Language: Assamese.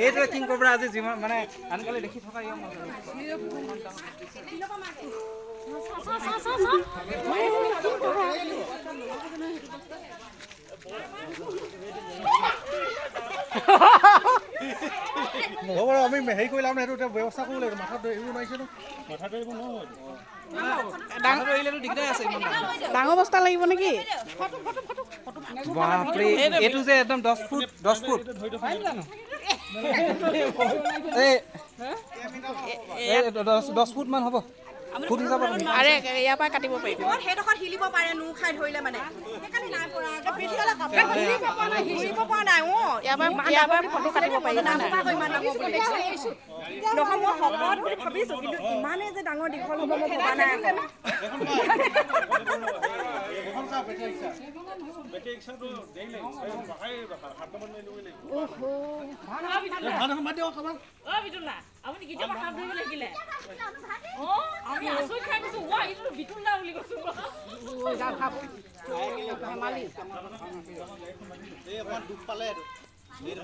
এইটোৱে কিং কোব্ৰা আজি যিমান মানে আনকালে দেখি থকা হ'ব বাৰু আমি হেৰি কৰি লাম সেইটো এতিয়া ব্যৱস্থা কৰিব লাগিব মাথাত ধৰিব নোৱাৰিছে ন মাথাত ধৰিব নহয় দিগদাৰ আছে ইমান ডাঙৰ বস্তা লাগিব নেকি বাপৰে এইটো যে একদম 10 ফুট এই 10 ফুট মান হ'ব ফুট হিচাপত আৰে ইয়াৰ পৰা কাটিব পাৰিব সেইডোখৰত হিলিব পাৰে নো খাই ধৰিলে মানে সেইকাৰণে নাই পৰা হিলিব পৰা নাই ইয়াৰ পৰা ফটো কাটিব পাৰিব নহয় মই শকত বুলি ভাবিছো কিন্তু ইমানেই যে ডাঙৰ দীঘল হ'ব মই ভবা নাই আপুনি কেতিয়াবা হাত ধৰিব লাগিলে আমি আচৰিত খাই গৈছো এইটো বিতুলা বুলি কৈছো দুখ পালে